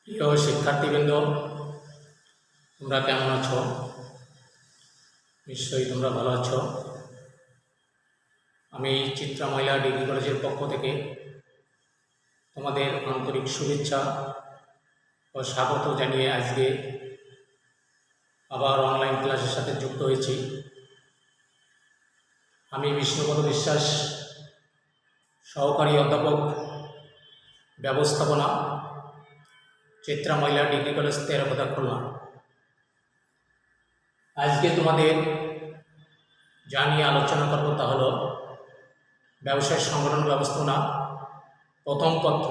প্রিয় শিক্ষার্থীবৃন্দ, তোমরা কেমন আছো? নিশ্চয়ই তোমরা ভালো আছো। আমি চিত্রা মহিলা ডিগ্রি কলেজের পক্ষ থেকে তোমাদের আন্তরিক শুভেচ্ছা ও স্বাগত জানিয়ে আজকে আবার অনলাইন ক্লাসের সাথে যুক্ত হয়েছি। আমি বিষ্ণুপদ বিশ্বাস, সহকারী অধ্যাপক ব্যবস্থাপনা, চিত্রা মহিলা ডিগ্রি কলেজ তেরোকথা খুলনা। আজকে তোমাদের যা নিয়ে আলোচনা করব তা হলো ব্যবসায় সংগঠন ব্যবস্থাপনা প্রথম পত্র,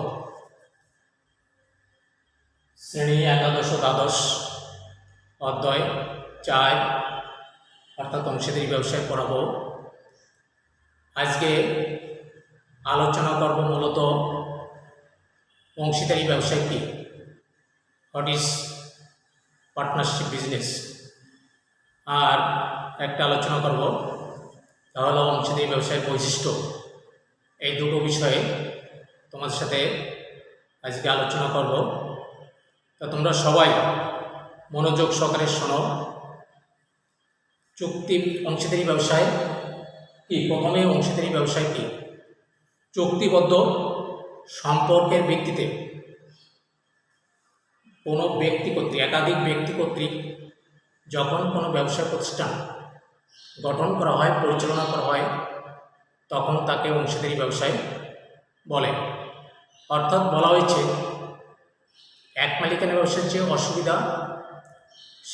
শ্রেণী একাদশ ও দ্বাদশ, অধ্যায় 4 অর্থাৎ অংশীদারি ব্যবসায় পড়াবো। আজকে আলোচনা করব মূলত অংশীদারি ব্যবসায় কি, হোয়াট ইজ পার্টনারশিপ বিজনেস, আর একটা আলোচনা করব তাহলে অংশীদারি ব্যবসায়ের বৈশিষ্ট্য। এই দুটো বিষয়ে তোমাদের সাথে আজকে আলোচনা করব। তা তোমরা সবাই মনোযোগ সহকারে শোনো। চুক্তি অংশীদারি ব্যবসায় কি? প্রথমে অংশীদারি ব্যবসায় কি? চুক্তিবদ্ধ সম্পর্কের ভিত্তিতে কোনো ব্যক্তি কর্তৃক, একাধিক ব্যক্তি কর্তৃক যখন কোনো ব্যবসা প্রতিষ্ঠান গঠন করা হয়, পরিচালনা করা হয়, তখন তাকে অংশীদারি ব্যবসায় বলে। অর্থাৎ বলা হয়েছে এক মালিকানা ব্যবসার যে অসুবিধা,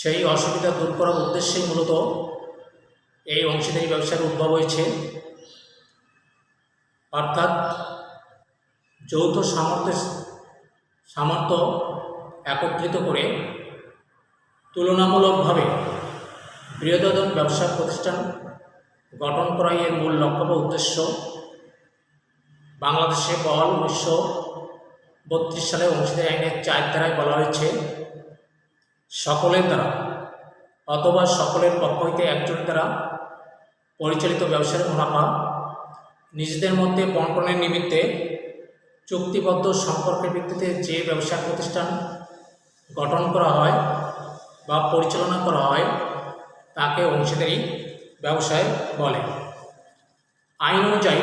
সেই অসুবিধা দূর করার উদ্দেশ্যেই মূলত এই অংশীদারি ব্যবসার উদ্ভব হয়েছে। অর্থাৎ যৌথ সামর্থ্য একত্রিত করে তুলনামূলকভাবে বৃহত্তর ব্যবসা প্রতিষ্ঠান গঠন করাই এর মূল লক্ষ্য বা উদ্দেশ্য। বাংলাদেশে বহাল 1932 সালে অংশীদারি আইনের 4 ধারায় বলা হয়েছে, সকলের দ্বারা অথবা সকলের পক্ষ হইতে একজনের দ্বারা পরিচালিত ব্যবসার মুনাফা নিজেদের মধ্যে বন্টনের নিমিত্তে চুক্তিবদ্ধ সম্পর্কের ভিত্তিতে যে ব্যবসা প্রতিষ্ঠান গঠন করা হয় বা পরিচালনা করা হয় তাকে অংশীদারি ব্যবসায় বলে। আইন অনুযায়ী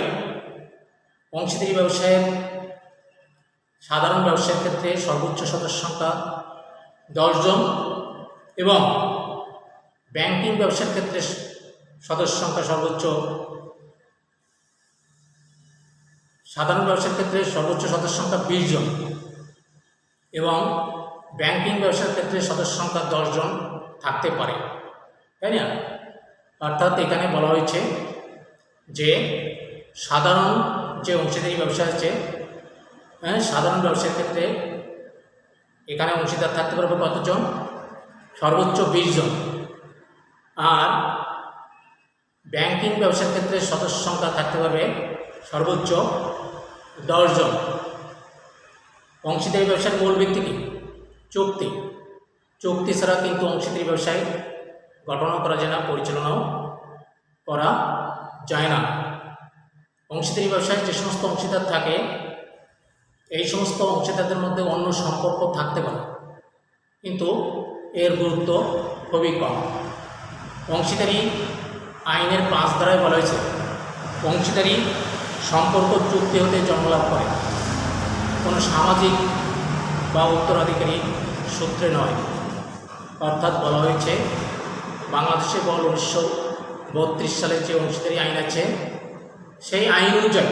অংশীদারি ব্যবসায়ের সাধারণ ব্যবসায়ের ক্ষেত্রে সর্বোচ্চ সদস্য সংখ্যা 10 জন এবং ব্যাংকিং ব্যবসার ক্ষেত্রে সদস্য সংখ্যা সাধারণ ব্যবসার ক্ষেত্রে সর্বোচ্চ সদস্য সংখ্যা 20 জন এবং ব্যাংকিং ব্যবসার ক্ষেত্রে সদস্য সংখ্যা 10 জন থাকতে পারে, তাই না? অর্থাৎ এখানে বলা হয়েছে যে সাধারণ যে অংশীদারি ব্যবসা আছে, সাধারণ ব্যবসার ক্ষেত্রে এখানে অংশীদার থাকতে পারবে কতজন? সর্বোচ্চ 20 জন। আর ব্যাংকিং ব্যবসার ক্ষেত্রে সদস্য সংখ্যা থাকতে পারবে সর্বোচ্চ 10 জন। অংশীদারি ব্যবসার মূল ভিত্তি কি? চুক্তি। চুক্তি ছাড়া কিন্তু অংশীদারি ব্যবসায় গঠনও করা যায় না, পরিচালনাও করা যায় না। অংশীদারি ব্যবসায় যে সমস্ত অংশীদার থাকে, এই সমস্ত অংশীদারদের মধ্যে অন্য সম্পর্ক থাকতে পারে, কিন্তু এর গুরুত্ব খুবই কম। অংশীদারি আইনের 5 ধারায় বলা হয়েছে, অংশীদারি সম্পর্ক চুক্তি হতে জন্মলাভ করে, কোনো সামাজিক বা উত্তরাধিকারী সূত্রে নয়। অর্থাৎ বলা হয়েছে বাংলাদেশে বল 1932 সালের যে অংশীদারি আইন আছে, সেই আইন অনুযায়ী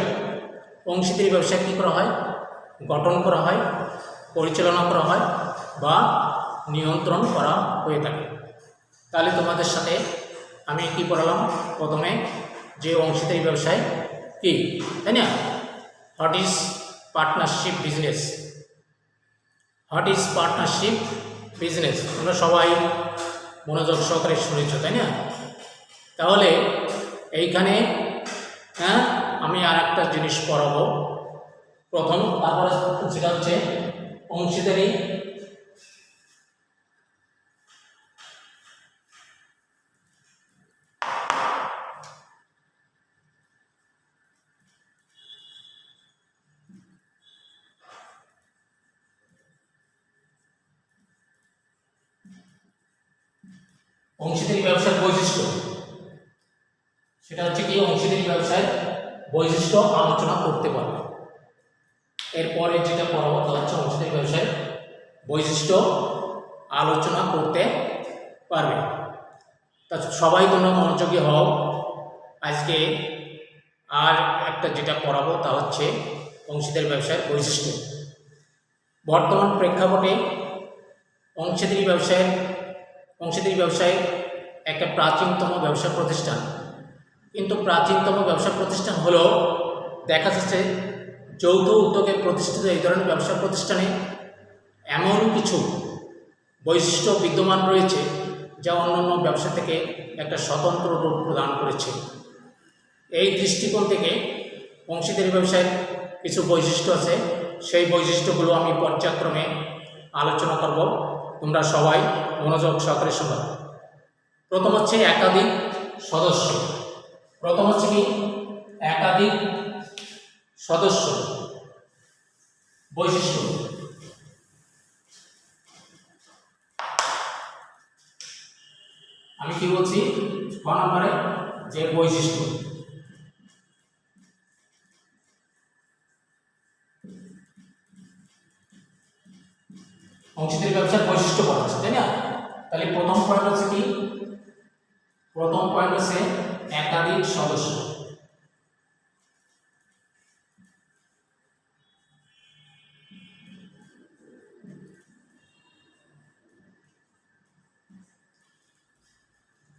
অংশীদারি ব্যবসা কী করা হয়? গঠন করা হয়, পরিচালনা করা হয় বা নিয়ন্ত্রণ করা হয়ে থাকে। তাহলে তোমাদের সাথে আমি কি পড়ালাম? প্রথমে যে অংশীদারি ব্যবসায় কি, তাই না? What is partnership business, what is partnership business. তোমরা সবাই মনোযোগ সহকারে শুনেছ, তাই না? তাহলে এইখানে আমি আর একটা জিনিস পড়াবো প্রথম, তারপরে সেটা হচ্ছে অংশীদারি অংশীদারি ব্যবসার বৈশিষ্ট্য, সেটা হচ্ছে কি অংশীদারি ব্যবসায় বৈশিষ্ট্য আলোচনা করতে পারবে। এরপরে যেটা পড়াবো তা হচ্ছে অংশীদারি ব্যবসায় বৈশিষ্ট্য আলোচনা করতে পারবে। তা সবাই তোমরা মনোযোগী হও। আজকে আর একটা যেটা পড়াবো তা হচ্ছে অংশীদারি ব্যবসায়ের বৈশিষ্ট্য। বর্তমান প্রেক্ষাপটে অংশীদারি ব্যবসায় একটা প্রাচীনতম ব্যবসা প্রতিষ্ঠান, কিন্তু প্রাচীনতম ব্যবসা প্রতিষ্ঠান হলেও দেখা যাচ্ছে যৌথ উদ্যোগে প্রতিষ্ঠিত এই ধরনের ব্যবসা প্রতিষ্ঠানে এমন কিছু বৈশিষ্ট্য বিদ্যমান রয়েছে যা অন্যান্য ব্যবসা থেকে একটা স্বতন্ত্র রূপ প্রদান করেছে। এই দৃষ্টিকোণ থেকে অংশীদারি ব্যবসায় কিছু বৈশিষ্ট্য আছে, সেই বৈশিষ্ট্যগুলো আমি পর্যায়ক্রমে আলোচনা করব। তোমরা সবাই মনোযোগ সহকারে শোনো। প্রথম হচ্ছে একাধিক সদস্য। প্রথম হচ্ছে কি একাধিক সদস্য বৈশিষ্ট্য। আমি কি বলছি ক নম্বরে যে বৈশিষ্ট্য, অংশীদারি ব্যবসার বৈশিষ্ট্য পড়াচ্ছে, তাই না? তাহলে প্রথম পয়েন্ট হচ্ছে কি, প্রথম পয়েন্ট হচ্ছে একাধিক সদস্য।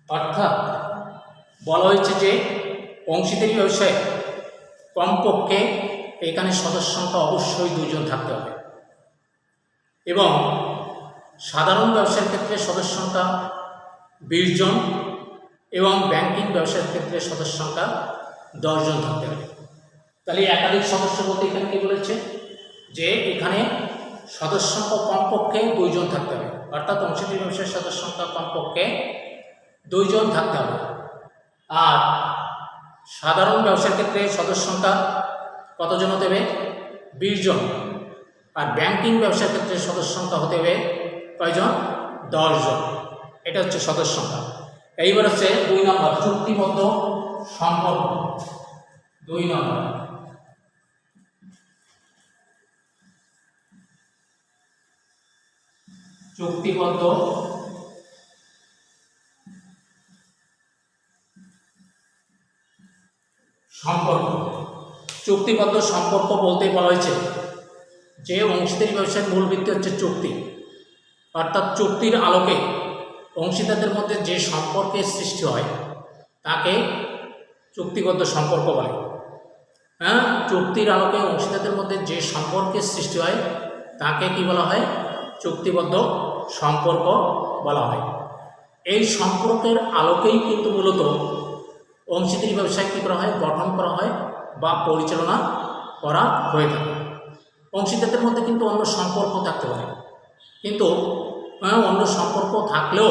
অর্থাৎ বলা হয়েছে যে অংশীদারি ব্যবসায় কমপক্ষে এখানে সদস্য সংখ্যা অবশ্যই 2 জন থাকতে হবে, এবং সাধারণ ব্যবসার ক্ষেত্রে সদস্য সংখ্যা 20 জন, এবং ব্যাংকিং ব্যবসার ক্ষেত্রে সদস্য সংখ্যা 10 জন থাকতে হবে। তাহলে একাধিক সদস্য বলতে এখানে কি বলেছে যে এখানে সদস্য সংখ্যা কমপক্ষে 2 জন থাকতে হবে, অর্থাৎ অংশীদারি ব্যবসার সদস্য সংখ্যা কমপক্ষে 2 জন থাকতে হবে। আর সাধারণ ব্যবসার ক্ষেত্রে সদস্য সংখ্যা কতজন হতে হবে? 20 জন। আর ব্যাংকিং ব্যবসার ক্ষেত্রে সদস্য সংখ্যা হতে হবে কয়জন? 10 জন। এটা হচ্ছে সদস্য সংখ্যা। এইবার হচ্ছে 2 নম্বর চুক্তিবদ্ধ সম্পর্ক। 2 নম্বর চুক্তিবদ্ধ সম্পর্ক। চুক্তিবদ্ধ সম্পর্ক বলতে বলা হয়েছে যে অংশীদারি ব্যবসার মূল ভিত্তি হচ্ছে চুক্তি, অর্থাৎ চুক্তির আলোকে অংশীদারদের মধ্যে যে সম্পর্কের সৃষ্টি হয় তাকে চুক্তিবদ্ধ সম্পর্ক বলে। হ্যাঁ, চুক্তির আলোকে অংশীদারদের মধ্যে যে সম্পর্কের সৃষ্টি হয় তাকে কি বলা হয়? চুক্তিবদ্ধ সম্পর্ক বলা হয়। এই সম্পর্কের আলোকেই কিন্তু মূলত অংশীদারি ব্যবসায় কী করা হয়? গঠন করা হয় বা পরিচালনা করা হয়ে থাকে। অংশীদারদের মধ্যে কিন্তু অন্য সম্পর্ক থাকতে পারে, কিন্তু অন্য সম্পর্ক থাকলেও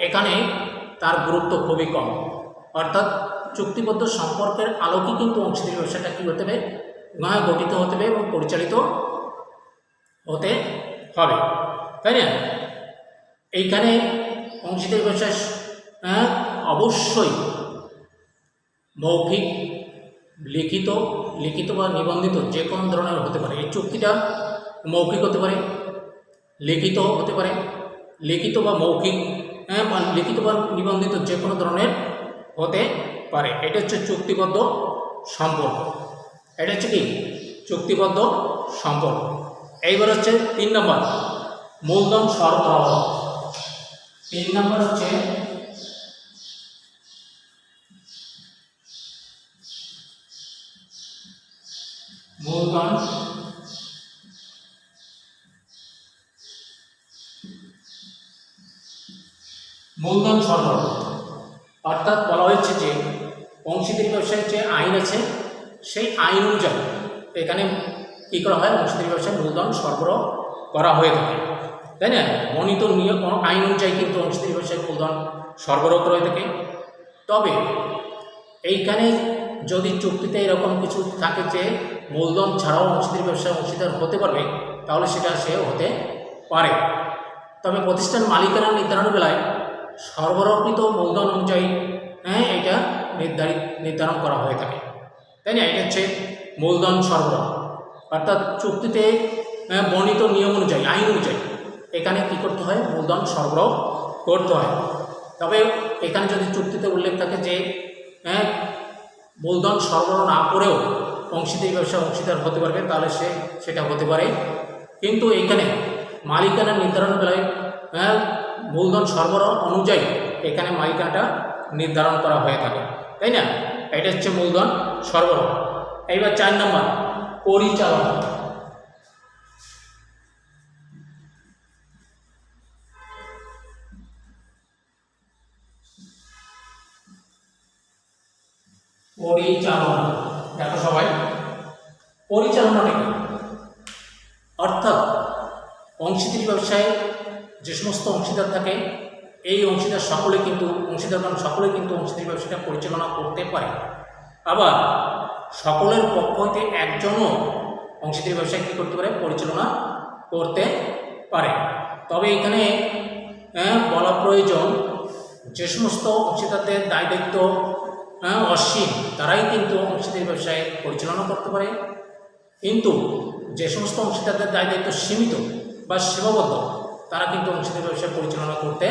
এখানে তার গুরুত্ব খুবই কম। অর্থাৎ চুক্তিবদ্ধ সম্পর্কের আলোকে কিন্তু অংশীদারি ব্যবসাটা কী হতে হবে? গঠিত হতে হবে এবং পরিচালিত হতে হবে, তাই না? এইখানে অংশীদারি ব্যবসায় অবশ্যই মৌখিক, লিখিত বা নিবন্ধিত যে কোনো ধরনের হতে পারে। এই চুক্তিটা মৌখিক হতে পারে, লিখিত হতে পারে, লিখিত বা মৌখিক, লিখিত বা নিবন্ধিত যে কোনো ধরনের হতে পারে। এটা হচ্ছে চুক্তিবদ্ধ সম্পর্ক। এটা হচ্ছে কি? চুক্তিবদ্ধ সম্পর্ক। এইবার হচ্ছে 3 নম্বর মূলধন সরবরাহ। 3 নম্বর হচ্ছে মূলধন সরবরাহ। অর্থাৎ বলা হয়েছে যে অংশীদারি ব্যবসায় যে আইন আছে সেই আইন অনুযায়ী এখানে কী করা হয়? অংশীদারি ব্যবসায় মূলধন সরবরাহ করা হয়ে থাকে, তাই না? মনোনীত নিয়ম আইন অনুযায়ী কিন্তু অংশীদারি ব্যবসায় মূলধন সরবরাহ করা হয়ে থাকে। তবে এইখানে যদি চুক্তিতে এরকম কিছু থাকে যে মূলধন ছাড়াও অংশীদারি ব্যবসায় অংশীদার হতে পারবে, তাহলে সেটা সে হতে পারে। তবে প্রতিষ্ঠান মালিকানা নির্ধারণের বেলায় সরবরাহকৃত মূলধন অনুযায়ী এটা নির্ধারণ করা হয়ে থাকে, তাই না? এটা হচ্ছে মূলধন সরবরাহ। অর্থাৎ চুক্তিতে বর্ণিত নিয়ম অনুযায়ী, আইন অনুযায়ী এখানে কী করতে হয়? মূলধন সরবরাহ করতে হয়। তবে এখানে যদি চুক্তিতে উল্লেখ থাকে যে মূলধন সরবরাহ না করেও অংশীদারি ব্যবসা অংশীদার হতে পারবে, তাহলে সেটা হতে পারে। কিন্তু এইখানে মালিকানা নির্ধারণ বেলায় মূলধন সরবরাহ অনুযায়ী এখানে মালিকানাটা নির্ধারণ করা হয়ে থাকে, তাই না? এটা হচ্ছে মূলধন সরবরাহ। এইবার 4 নম্বর পরিচালনা। পরিচালনা দেখো সবাই, পরিচালনাটা কি? অর্থাৎ অংশীদারি ব্যবসায় যে সমস্ত অংশীদার থাকে, এই অংশীদার সকলে কিন্তু অংশীদারি ব্যবসাটা পরিচালনা করতে পারে। আবার সকলের পক্ষ হইতে একজনও অংশীদারি ব্যবসায় কী করতে পারে? পরিচালনা করতে পারে। তবে এখানে বলা প্রয়োজন, যে সমস্ত অংশীদারদের দায় দায়িত্ব অসীম তারাই কিন্তু অংশীদারি ব্যবসায় পরিচালনা করতে পারে। কিন্তু যে সমস্ত অংশীদারদের দায় দায়িত্ব সীমিত বা সীমাবদ্ধ তারা কিন্তু অংশীদারি ব্যবসায় পরিচালনা করতে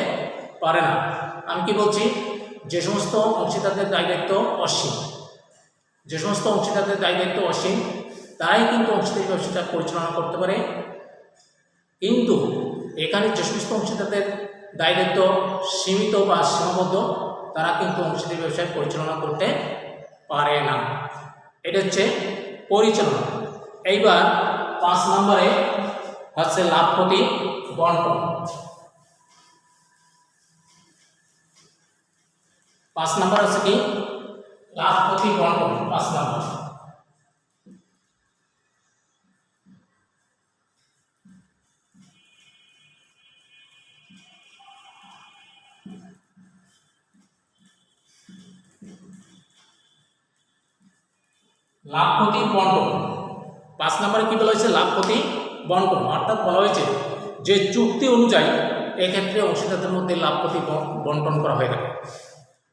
পারে না। আমি কি বলছি? যে সমস্ত অংশীদারদের দায় দায়িত্ব অসীম, তারাই কিন্তু অংশীদারি ব্যবসাটা পরিচালনা করতে পারে। কিন্তু এখানে যে সমস্ত অংশীদারদের দায় দায়িত্ব সীমিত বা সীমাবদ্ধ তারা কিন্তু অংশীদারি ব্যবসায় পরিচালনা করতে পারে না। এটা হচ্ছে পরিচালনা। এইবার 5 নম্বরে হচ্ছে লাভ ক্ষতি বন্টন। 5 নম্বর হচ্ছে কি? লাভ ক্ষতি বন্টন। 5 নম্বর লাভ ক্ষতি বন্টন। 5 নম্বরে কি বলা হয়েছে? লাভ ক্ষতি বন্টন। অর্থাৎ বলা হয়েছে যে চুক্তি অনুযায়ী এক্ষেত্রে অংশীদারদের মধ্যে লাভ ক্ষতি বন্টন করা হয়ে থাকে।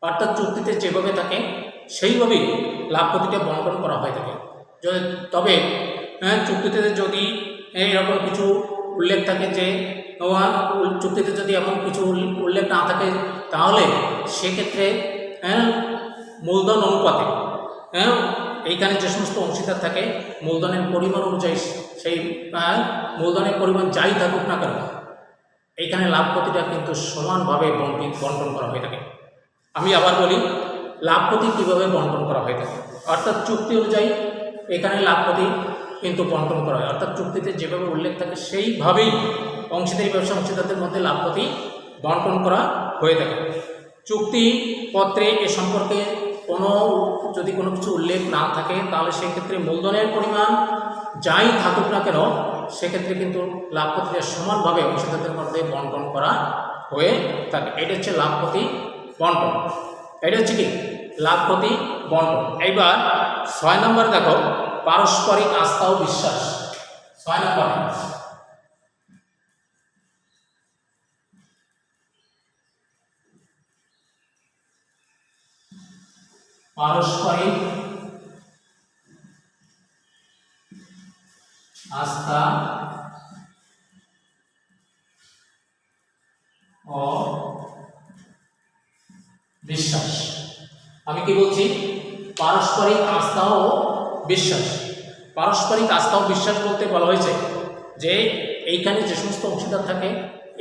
অর্থাৎ চুক্তিতে যেভাবে থাকে সেইভাবেই লাভ ক্ষতিটা বন্টন করা হয়ে থাকে। তবে চুক্তিতে যদি এরকম কিছু উল্লেখ থাকে যে চুক্তিতে যদি এমন কিছু উল্লেখ না থাকে, তাহলে সেক্ষেত্রে মূলধন অনুপাতে এইখানে যে সমস্ত অংশীদার থাকে মূলধনের পরিমাণ অনুযায়ী সেই মূলধনের পরিমাণ যাই থাকুক না কেন, এইখানে লাভ ক্ষতিটা কিন্তু সমানভাবে বন্টন করা হয়ে থাকে। আমি আবার বলি, লাভ ক্ষতি কীভাবে বন্টন করা হয়ে থাকে? অর্থাৎ চুক্তি অনুযায়ী এখানে লাভ ক্ষতি কিন্তু বন্টন করা হয়। অর্থাৎ চুক্তিতে যেভাবে উল্লেখ থাকে সেইভাবেই অংশীদারি ব্যবসা অংশীদারদের মধ্যে লাভ ক্ষতি বন্টন করা হয়ে থাকে। চুক্তিপত্রে এ সম্পর্কে যদি কোনো কিছু উল্লেখ না থাকে, তাহলে সেক্ষেত্রে মূলধনের পরিমাণ যাই থাকুক না কেন, সেক্ষেত্রে কিন্তু লাভ ক্ষতিটা সমানভাবে অংশীদারদের মধ্যে বন্টন করা হয়ে থাকে। এটা হচ্ছে লাভ ক্ষতি বন্টন। এটা হচ্ছে কি? লাভ ক্ষতি বন্টন। এইবার 6 নম্বর দেখো, পারস্পরিক আস্থা ও বিশ্বাস। 6 নম্বর পারস্পরিক আস্থা ও বিশ্বাস। আমি কি বলছি? পারস্পরিক আস্থা ও বিশ্বাস। পারস্পরিক আস্থা ও বিশ্বাস বলতে বলা হয়েছে যে এইখানে যে সমস্ত অংশীদার থাকে,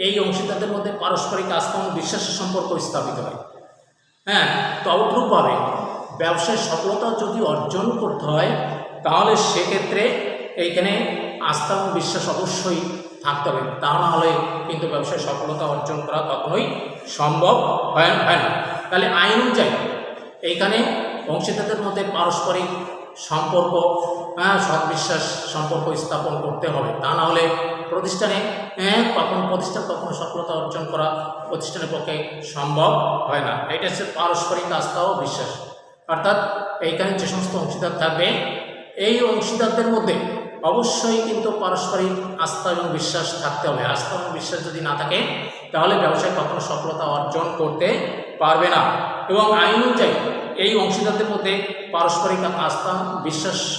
এই অংশীদারদের মধ্যে পারস্পরিক আস্থা ও বিশ্বাসের সম্পর্ক স্থাপিত হয়। তদ্রূপভাবে ব্যবসায় সফলতা যদি অর্জন করতে হয়, তাহলে সেক্ষেত্রে এইখানে আস্থা ও বিশ্বাস অবশ্যই থাকতে হবে। তা না হলে কিন্তু ব্যবসায় সফলতা অর্জন করা কখনোই সম্ভব হয় না। তাহলে আইন অনুযায়ী এইখানে অংশীদারদের মধ্যে পারস্পরিক সম্পর্ক, সৎবিশ্বাস সম্পর্ক স্থাপন করতে হবে। তা না হলে প্রতিষ্ঠান কখনো সফলতা অর্জন করা প্রতিষ্ঠানের পক্ষে সম্ভব হয় না। এটা হচ্ছে পারস্পরিক আস্থা ও বিশ্বাস। অর্থাৎ এইখানে যে সমস্ত অংশীদার থাকবে, এই অংশীদারদের মধ্যে অবশ্যই কিন্তু পারস্পরিক আস্থা এবং বিশ্বাস থাকতে হবে। আস্থা এবং বিশ্বাস যদি না থাকে তাহলে ব্যবসায় কখনো সফলতা অর্জন করতে পারবে না। এবং আইন অনুযায়ী এই অংশীদারদের মধ্যে পারস্পরিক আস্থা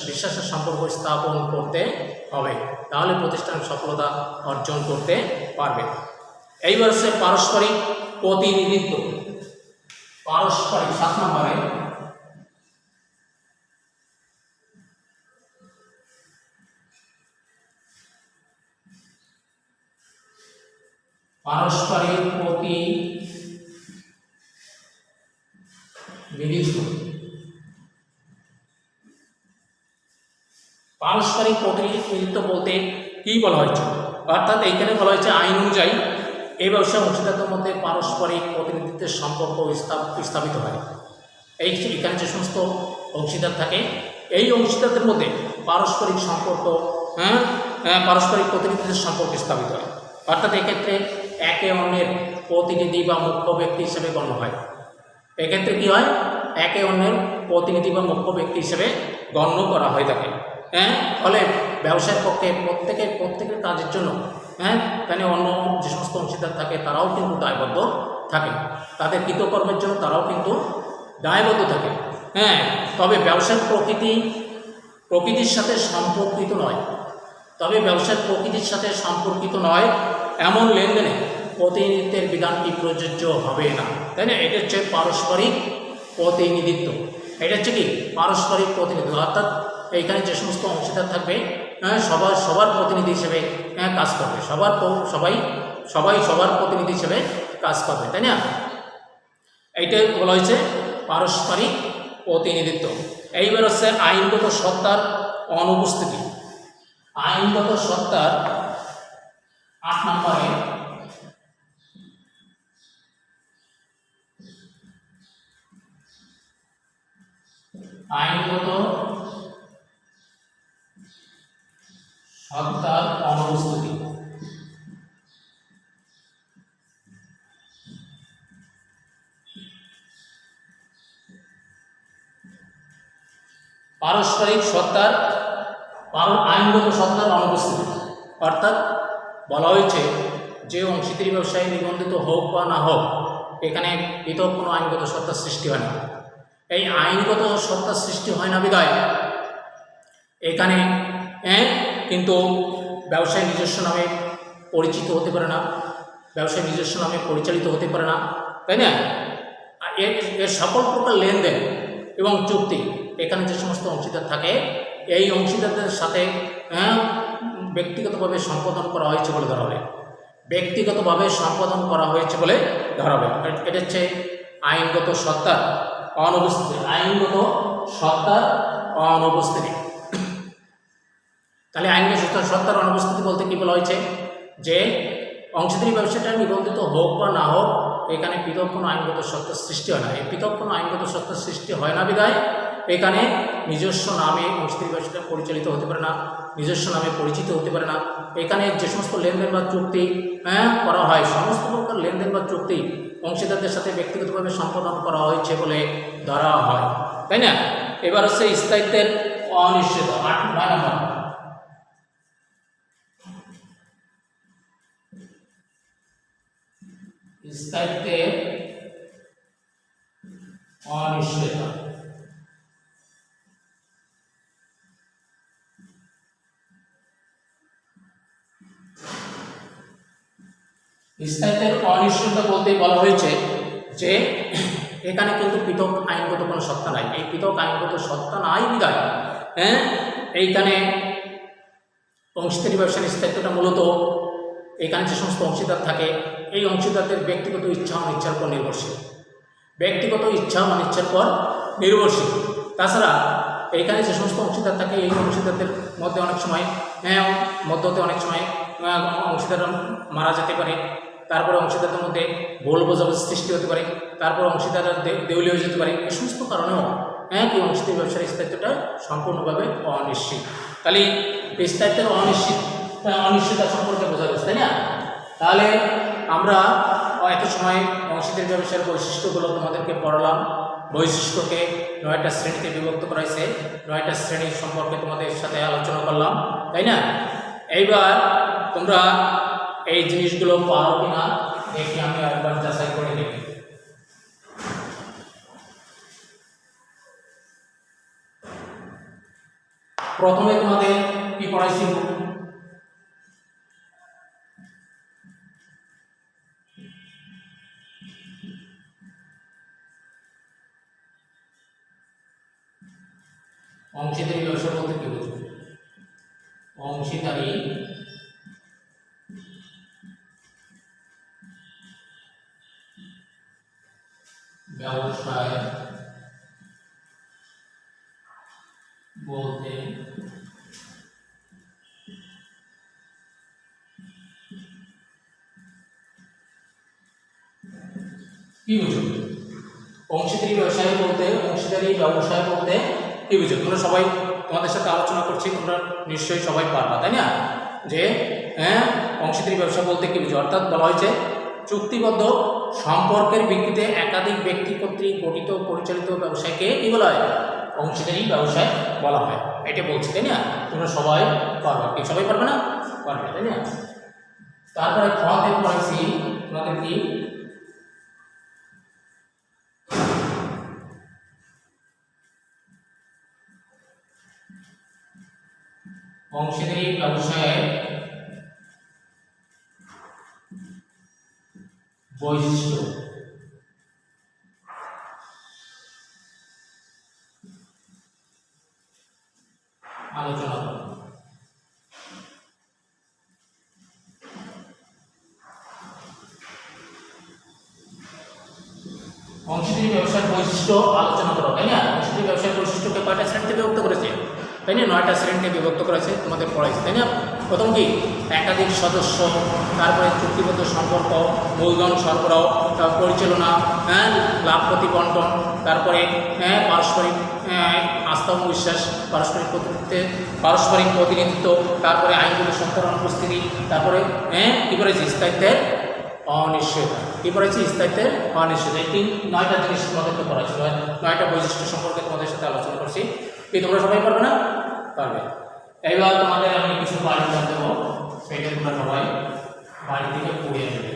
বিশ্বাসের সম্পর্ক স্থাপন করতে হবে, তাহলে প্রতিষ্ঠান সফলতা অর্জন করতে পারবে। এইবার হচ্ছে পারস্পরিক প্রতিনিধিত্ব। পারস্পরিক 7 নম্বরে পারস্পরিক প্রতিনিধিত্ব। পারস্পরিক প্রতিনিধিত্ব বলতে কি বলা হয়েছে, অর্থাৎ এইখানে বলা হয়েছে আইন অনুযায়ী এই ব্যবসা অংশীদারদের মধ্যে পারস্পরিক প্রতিনিধিত্বের সম্পর্ক স্থাপিত হয়। এখানে যে সমস্ত অংশীদার থাকে এই অংশীদারদের মধ্যে পারস্পরিক সম্পর্ক পারস্পরিক প্রতিনিধিত্বের সম্পর্ক স্থাপিত হয়, অর্থাৎ এক্ষেত্রে একে অন্যের প্রতিনিধি বা মুখ্য ব্যক্তি হিসেবে গণ্য হয়। এক্ষেত্রে কি হয়, একে অন্যের প্রতিনিধি বা মুখ্য ব্যক্তি হিসেবে গণ্য করা হয়ে থাকে। ফলে ব্যবসায়ের পক্ষে প্রত্যেকের কাজের জন্য এখানে অন্য যে সমস্ত অংশীদার থাকে তারাও কিন্তু দায়বদ্ধ থাকে, তাদের কৃতকর্মের জন্য তারাও কিন্তু দায়বদ্ধ থাকে। তবে ব্যবসার প্রকৃতির সাথে সম্পর্কিত নয়, এমন লেনদেনে প্রতিনিধিত্বের বিধানটি প্রযোজ্য হবে না, তাই না? এটা হচ্ছে পারস্পরিক প্রতিনিধিত্ব। এটা হচ্ছে কি পারস্পরিক প্রতিনিধিত্ব, অর্থাৎ এইখানে যে সমস্ত অংশীদার থাকবে সবার প্রতিনিধি হিসেবে কাজ করবে, সবাই সবার প্রতিনিধি হিসেবে কাজ করবে, তাই না? এইটাই বলা হয়েছে পারস্পরিক প্রতিনিধিত্ব। এইবার হচ্ছে আইনগত সত্তার অনুপস্থিতি। আইনগত সত্তার 8 নম্বরে আইনগত সত্তার অনুপস্থিতি। পারস্পরিক সত্তার আইনগত সত্তার অনুপস্থিতি, অর্থাৎ বলা হয়েছে যে অংশীদারি ব্যবসায় নিবন্ধিত হোক বা না হোক এখানে পৃথক কোনো আইনগত সত্তার সৃষ্টি হয় না। এই আইনগত সত্তার সৃষ্টি হয় না বিধায় এখানে কিন্তু ব্যবসায় নিজস্ব নামে পরিচিত হতে পারে না, ব্যবসায় নিজস্ব নামে পরিচালিত হতে পারে না, তাই না? এর সকল প্রকার লেনদেন এবং চুক্তি এখানে যে সমস্ত অংশীদার থাকে এই অংশীদারদের সাথে ব্যক্তিগতভাবে সম্পাদন করা হয়েছে বলে ধরা হবে, এটা হচ্ছে আইনগত সত্তার অনুপস্থিতি। তাহলে আইনগত সত্তার অনুপস্থিতি বলতে কি বলা হয়েছে, যে অংশীদারি ব্যবসাটা নিবন্ধিত হোক বা না হোক এখানে পৃথক কোনো আইনগত সত্তার সৃষ্টি হয় না। এই পৃথক কোনো আইনগত সত্তার সৃষ্টি হয় না বিধায় এখানে নিজস্ব নামে অংশীদারি ব্যবসাটা পরিচালিত হতে পারে না, নিজস্ব নামে পরিচিত হতে পারে না। এখানে যে সমস্ত লেনদেন বা চুক্তি করা হয় সমস্ত প্রকার লেনদেন বা চুক্তি অংশীদারদের সাথে ব্যক্তিগতভাবে সম্পাদন করা হয়েছে বলে ধরা হয়, তাই না? এবার হচ্ছে স্থায়িত্বের অনিশ্চিত 8 নম্বর। স্থায়িত্বের অনিশ্চয়তা। স্থায়িত্বের অনিশ্চয়তা বলতে বলা হয়েছে যে এখানে কিন্তু পৃথক আইনগত কোনো সত্তা নাই। এই পৃথক আইনগত সত্তা নাই বিধায় এইখানে অংশীদারি ব্যবসার স্থায়িত্বটা মূলত এখানে যে সমস্ত অংশীদার থাকে এই অংশীদারদের ব্যক্তিগত ইচ্ছা অনিচ্ছার উপর নির্ভরশীল। তাছাড়া এইখানে যে সমস্ত অংশীদার থাকে এই অংশীদারদের মধ্যে অনেক সময় অংশীদাররা মারা যেতে পারে, তারপরে অংশীদারদের মধ্যে ভুল বোঝাবুঝি সৃষ্টি হতে পারে, তারপর অংশীদাররা দেউলিয়া হয়ে যেতে পারে। এই সমস্ত কারণেও কি অংশীদারি ব্যবসার স্থায়িত্বটা সম্পূর্ণভাবে অনিশ্চিত। তাহলে স্থায়িত্বের অনিশ্চয়তা সম্পর্কে বোঝা গেছে, তাই না? তাহলে আমরা এত সময় অংশীদারি ব্যবসার বৈশিষ্ট্যগুলো তোমাদেরকে পড়ালাম। বৈশিষ্ট্যকে 9টা শ্রেণীতে বিভক্ত করা হয়েছে, 9টা শ্রেণী সম্পর্কে তোমাদের সাথে আলোচনা করলাম। তাই না? এইবার তোমরা এই জিনিসগুলো পারো কিনা দেখি, আমি একবার যাচাই করে দেখি। প্রথমে তোমাদের কি পড়াইছিল? অংশীদারি ব্যবসা বলতে কি বুঝো? অংশীদারি ব্যবসায় বলতে কি বুঝো? অংশীদারি ব্যবসায় বলতে কি বুঝো? তোমরা সবাই, তোমাদের সাথে আলোচনা করছি, তোমরা নিশ্চয়ই সবাই পারবা, তাই না? যে অংশীদারি ব্যবসা বলতে কি বুঝো? অর্থাৎ বলা হয়েছে চুক্তিবদ্ধ সম্পর্কের ভিত্তিতে একাধিক ব্যক্তি কর্তৃক গঠিত পরিচালিত ব্যবসায়কে কি বলা হয়? অংশীদারি ব্যবসায় বলা হয়। এটা বলছি, তাই না? তোমরা সবাই পারবা, কি সবাই পারবে না? পারবে, তাই না? তারপরে খতে পড়াইছি তোমাদের কি অংশীদারি ব্যবসায় বৈশিষ্ট্য আলোচনা করব। অংশীদারি ব্যবসার বৈশিষ্ট্য আলোচনা করো, তাই না? অংশীদারি ব্যবসার বৈশিষ্ট্যকে কয়টা শ্রেণীতে বিভক্ত করেছে, তাই না? 9টা শ্রেণীতে বিভক্ত করেছে, তোমাদের পড়াইছে, তাই না? প্রথম কি? একাধিক সদস্য, তারপরে চুক্তিবদ্ধ সম্পর্ক, মূলধন সরবরাহ, পরিচালনা, লাভ প্রতিবন্টন, তারপরে পারস্পরিক আস্থা ও বিশ্বাস, পারস্পরিক প্রতিনিধিত্ব, তারপরে আইনগুলি সরকার অনুপস্থিতি, তারপরে কি করেছি? স্থায়িত্বের অনিশ্চয়তা। কি পড়েছি? স্থায়িত্বের অনিশ্চয়তা। এই 9টা জিনিস তোমাদেরকে পড়াচ্ছি, 9টা বৈশিষ্ট্য সম্পর্কে তোমাদের সাথে আলোচনা করছি। কি তোমরা সবাই পারবে না? পারবে। এইবার তোমাদের আমি কিছু বাড়ি জানতে দেবো, সেটা তোমরা সবাই বাড়ি থেকে পড়িয়ে নেবে।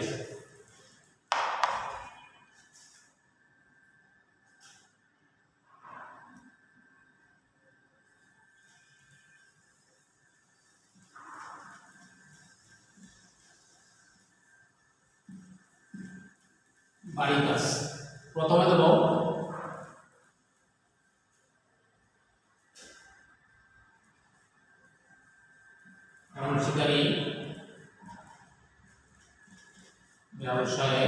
বাড়ির কাজ প্রথমে দেব অংশীদারি ব্যবসায়ে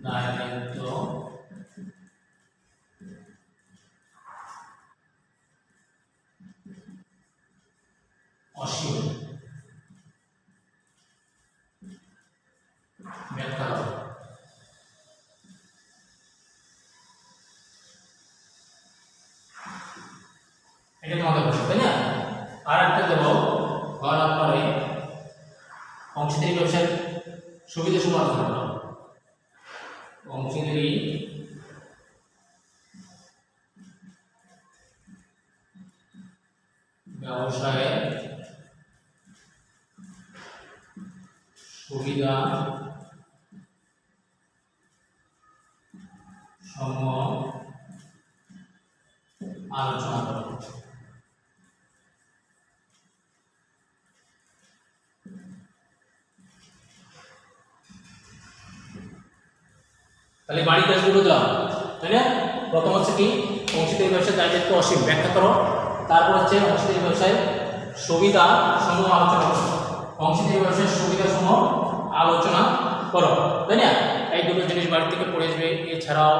দায়িত্ব অসীম ব্যাখ্যা করো। এটা তোমাদের বলছে, তাই না? আর একটা দেব হওয়ার পরে অংশীদারি ব্যবসার সুবিধা সমূহ আলোচনা করো। অংশীদারি ব্যবসায়ে সুবিধা সমূহ আলোচনা করো। তাহলে বাড়ির কাজগুলো দাও, তাই না? প্রথম হচ্ছে কি? অংশীদারি ব্যবসায় দায়িত্ব অসীম ব্যাখ্যা করো। তারপর হচ্ছে অংশীদারি ব্যবসায় সুবিধা সমূহ আলোচনা করো। অংশীদারি ব্যবসায় সুবিধা সমূহ আলোচনা করো, তাই না? এই দুটো জিনিস বাড়ি থেকে পড়ে যাবে। এছাড়াও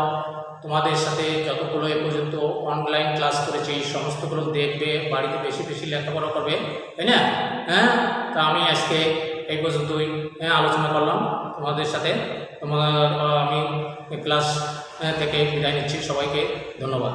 তোমাদের সাথে যতগুলো এ পর্যন্ত অনলাইন ক্লাস করেছি সমস্তগুলো দেখবে, বাড়িতে বেশি বেশি লেখাপড়া করবে, তাই না? তা আমি আজকে এই পর্যন্তই আলোচনা করলাম তোমাদের সাথে। আমি ক্লাস থেকে বিদায় নিচ্ছি। সবাইকে ধন্যবাদ।